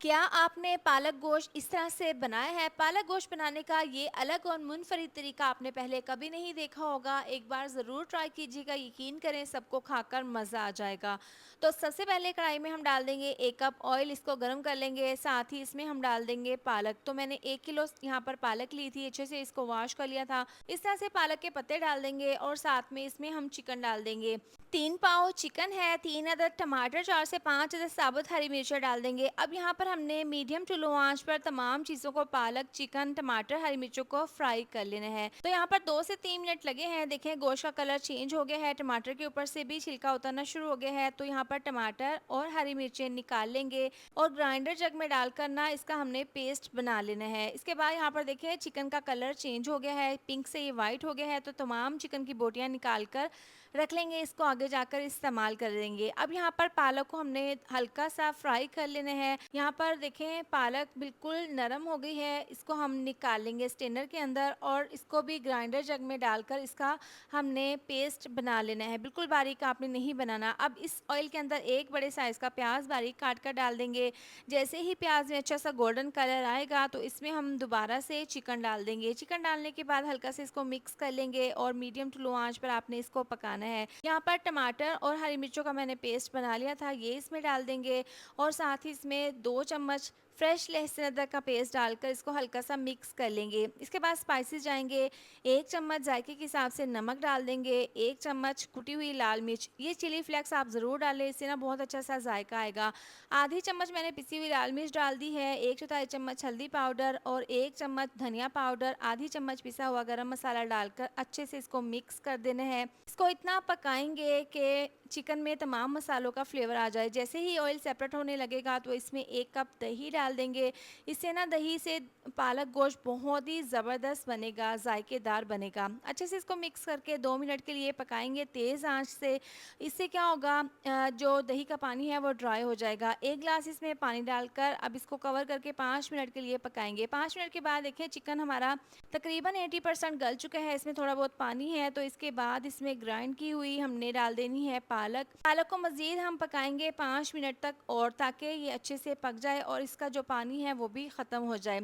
क्या आपने पालक गोश्त इस तरह से बनाया है? पालक गोश्त बनाने का ये अलग और मुनफरिद तरीका आपने पहले कभी नहीं देखा होगा। एक बार ज़रूर ट्राई कीजिएगा, यकीन करें सबको खाकर मज़ा आ जाएगा। तो सबसे पहले कढ़ाई में हम डाल देंगे 1 कप ऑयल, इसको गर्म कर लेंगे। साथ ही इसमें हम डाल देंगे पालक। तो मैंने 1 किलो यहाँ पर पालक ली थी, अच्छे से इसको वॉश कर लिया था। इस तरह से पालक के पत्ते डाल देंगे और साथ में इसमें हम चिकन डाल देंगे। 3 पाव चिकन है, 3 अदद टमाटर, 4 से 5 अदद साबुत हरी मिर्चें डाल देंगे। अब यहाँ पर हमने मीडियम टू लो आंच पर तमाम चीज़ों को, पालक, चिकन, टमाटर, हरी मिर्चों को फ्राई कर लेना है। तो यहाँ पर 2 से 3 मिनट लगे हैं। देखें गोश्त का कलर चेंज हो गया है, टमाटर के ऊपर से भी छिलका उतरना शुरू हो गया है। तो यहाँ पर टमाटर और हरी मिर्चें निकाल लेंगे और ग्राइंडर जग में डालकर ना इसका हमने पेस्ट बना लेना है। इसके बाद यहाँ पर देखिए चिकन का कलर चेंज हो गया है, पिंक से ये वाइट हो गया है। तो तमाम चिकन की बोटियाँ निकाल कर रख लेंगे, इसको आगे जाकर इस्तेमाल कर लेंगे। अब यहाँ पर पालक को हमने हल्का सा फ्राई कर लेना है। यहाँ पर देखें पालक बिल्कुल नरम हो गई है, इसको हम निकाल लेंगे स्ट्रेनर के अंदर और इसको भी ग्राइंडर जग में डालकर इसका हमने पेस्ट बना लेना है। बिल्कुल बारीक आपने नहीं बनाना। अब इस ऑयल के अंदर एक बड़े साइज़ का प्याज बारीक काट कर डाल देंगे। जैसे ही प्याज में अच्छा सा गोल्डन कलर आएगा तो इसमें हम दोबारा से चिकन डाल देंगे। चिकन डालने के बाद हल्का से इसको मिक्स कर लेंगे और मीडियम टू लो आंच पर आपने इसको पकाना है। यहाँ पर टमाटर और हरी मिर्चों का मैंने पेस्ट बना लिया था, ये इसमें डाल देंगे और साथ ही इसमें 2 चम्मच फ्रेश लहसुन अदरक का पेस्ट डालकर इसको हल्का सा मिक्स कर लेंगे। इसके बाद स्पाइसेस जाएंगे, 1 चम्मच जायके के हिसाब से नमक डाल देंगे, 1 चम्मच कुटी हुई लाल मिर्च, ये चिली फ्लेक्स आप ज़रूर डालें, इससे ना बहुत अच्छा सा जायका आएगा। आधी चम्मच मैंने पिसी हुई लाल मिर्च डाल दी है, 1/4 चम्मच हल्दी पाउडर और 1 चम्मच धनिया पाउडर, आधी चम्मच पिसा हुआ गरम मसाला डालकर अच्छे से इसको मिक्स कर देना है। इसको इतना पकाएंगे कि चिकन में तमाम मसालों का फ्लेवर आ जाए। जैसे ही ऑयल सेपरेट होने लगेगा तो इसमें 1 कप दही डाल देंगे। इससे ना दही से पालक गोश्त बहुत ही ज़बरदस्त बनेगा, जायकेदार बनेगा। अच्छे से इसको मिक्स करके 2 मिनट के लिए पकाएंगे तेज़ आंच से। इससे क्या होगा, जो दही का पानी है वो ड्राई हो जाएगा। 1 ग्लास इसमें पानी डालकर अब इसको कवर करके 5 मिनट के लिए पकाएंगे। 5 मिनट के बाद देखें चिकन हमारा तकरीबन 80% गल चुका है, इसमें थोड़ा बहुत पानी है। तो इसके बाद इसमें ग्राइंड की हुई हमने डाल देनी है पालक। पालक को मज़ीद हम पकाएंगे 5 मिनट तक और, ताकि ये अच्छे से पक जाए और इसका जो पानी है वो भी ख़त्म हो जाए।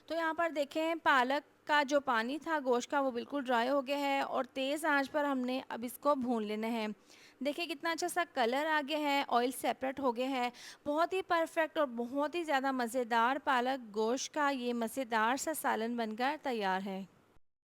तो यहाँ पर देखें पालक का जो पानी था गोश्त का वो बिल्कुल ड्राई हो गया है और तेज़ आंच पर हमने अब इसको भून लेना है। देखिए कितना अच्छा सा कलर आ गया है, ऑयल सेपरेट हो गया है। बहुत ही परफेक्ट और बहुत ही ज़्यादा मज़ेदार पालक गोश्त का ये मज़ेदार सा सालन बनकर तैयार है।